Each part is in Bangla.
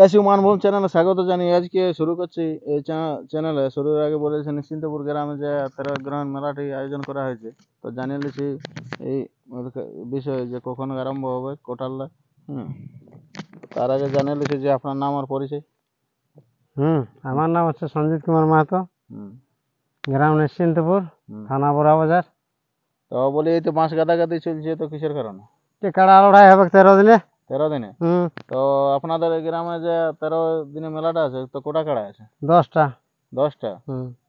এসইউ মানভূম চ্যানেলে স্বাগত জানিয়ে আজকে শুরু করছি এই চ্যানেলে। শুরুর আগে বলেছে নিশ্চিন্তপুর গ্রামে যে 13 গ্রাম মেলাটি আয়োজন করা হয়েছে। তো জানিয়ে নিচ্ছি এই বিষয়ে যে কখন আরম্ভ হবে কোটাল্লা। তার আগে জানিয়ে নিচ্ছি যে আপনার নাম আর পরিচয়। আমার নাম হচ্ছে সঞ্জিত কুমার মাহাতো, গ্রাম নিশ্চিন্তপুর, থানা বড়াবাজার। তো বলি এই তো বাঁশ গাদাগাদি চলছে, তো কিসের কারণে? কাড়া লড়াই হবে 13 দিনে। 13 দিনে? তো আপনাদের গ্রামে যে 13 দিনে মেলাটা আছে, তো কোটা কাড়া আছে? 10টা। 10টা?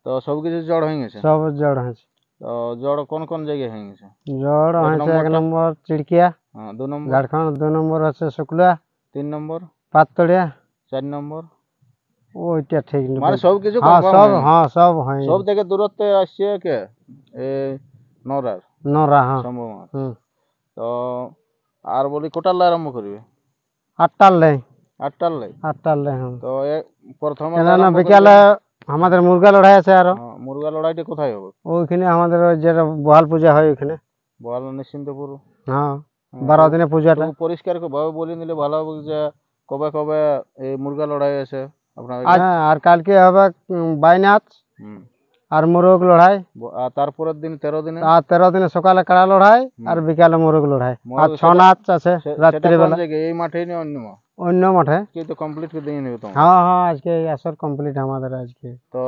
তো সব কিছু জড় হয়ে গেছে? সব জড় হয়েছে। তো জড় কোন কোন জায়গায় হয়ে গেছে? জড় হয়েছে 1 নম্বর চিড়কিয়া, 2 নম্বর ঝাড়খণ্ড, 2 নম্বর আছে শুক্লা, 3 নম্বর পাততড়িয়া, 4 নম্বর। ওইটা ঠিক নেই মানে সব কিছু সব হয়। সব থেকে দূরত্বে আসছে কে? এই নরা সম্ভব। তো আর বলি কোটাল্লা আরম্ভ করবে 8টার লাই। 8টার লাই? তো প্রথমে বিকালে আমাদের মুরগা লড়াই আছে। আরো মুরগা লড়াইটা কোথায় হবে? ওইখানে আমাদের যেটা বহাল পূজা হয় ওইখানে। বহাল নিশ্চিন্তপুর? 12 দিনে পূজাটা পরিষ্কার ভাবে বলে নিলে ভালো হবে যে কবে কবে এই মুরগা লড়াই আছে আপনাদের। আর কালকে হবে বাইনাচ আর মোরগ লড়াই। আর তারপরের দিন 13 দিনে? আর 13 দিনে সকালে কাড়া লড়াই আর বিকালে মোরগ লড়াই আর 6 নাচ আছে রাত্রি বেলা। এই মাঠেই না অন্য মাঠে? তো কমপ্লিট করে দিয়ে নেবে তো? আজকে আসর কমপ্লিট আমাদের আজকে। তো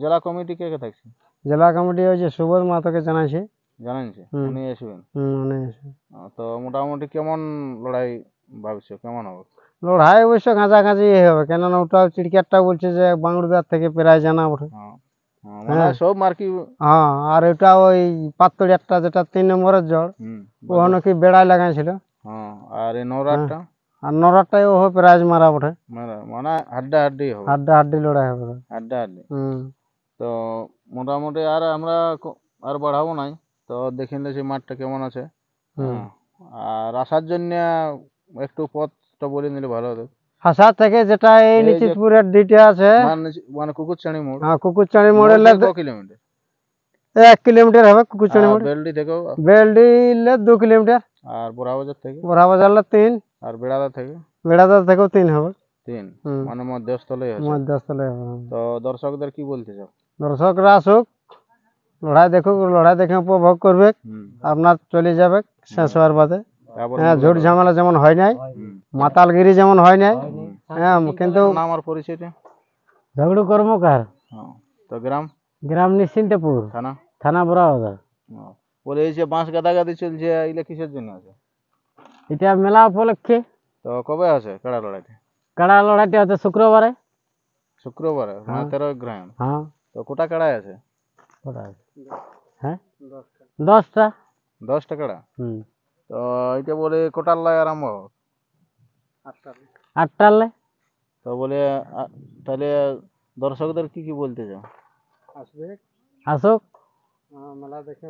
জেলা কমিটি কে কে থাকছে? জেলা কমিটি ওই যে সুবোধ মাহাতোকে জানাইছি। উনি আসবেন? তো মোটামুটি কেমন লড়াই ভাবছো, কেমন হবে লড়াই? অবশ্য কাছাকাছি হবে, কেননা ওটাও চিড়কিয়ারটা বলছে যে বাংলাদেশ থেকে প্রায় জানা ওঠে। সব মার্কি। আর ওটা ওই পাততড়িয়ারটা যেটা 3 নম্বরের জড়, ওখানে কি বেড়াই লাগাইছিল। আর এই নরারটা? আর নরারটাই ও প্রাইজ মারা ওঠে, মানে হাড্ডাহাড্ডি হবে। হাড্ডাহাড্ডি লড়াই হবে। হাড্ডাহাড্ডি। তো মোটামুটি আর আমরা আর বাড়াবো নাই, তো দেখে নিয়েছি মাঠটা কেমন আছে। আর আসার জন্য একটু পথটা বলে নিলে ভালো হতো। হাসা থেকে যেটা এই নিশ্চিতপুরের ডিটে আছে, মানে কুকুরচাঁড়ি মোড়। কুকুরচাঁড়ি মোড়ে 1 কিলোমিটার? 1 কিলোমিটার হবে কুকুরচাঁড়ি মোড়। বেলডি থেকেও? বেলডি 2 কিলোমিটার। আর বড়াবাজার থেকে? বড়াবাজার 3। আর বেড়াদার থেকে? বেড়াদার থেকেও 3 হবে। 3 মানে মধ্যস্থলে আছে? মধ্যস্থলে হবে। তো দর্শকদের কি বলতে চাও? দর্শকরা আসুক, লড়াই দেখুক, লড়াই দেখে উপভোগ করবে, আপনার চলে যাবে শেষ হওয়ার বাদে। ঝুট ঝামেলা যেমন হয় নাই, মাতালগিরি যেমন হয় নাই। কিন্তু নাম আর পরিচয়টা? ঝগড়ু কর্মকার। তো গ্রাম নিশ্চিন্তপুর, থানা বড়াবাজার। বলে এই যে বাঁশ গাদাগাদি চলছে, এগুলো কিসের জন্য আছে? এটা মেলা উপলক্ষে। তো কবে আছে কাড়া লড়াইটা? কাড়া লড়াইটা হচ্ছে শুক্রবারে। মানে 13 গ্রাম? তো কোটা কাড়াই আছে? 10টা। 10টা কাড়া? তো এটা বলে কোটার লাই আরম্ভ হবে 8টার লাই। তো বলে তাহলে দর্শকদের কি বলতে চাও? আসুক, মেলা দেখে।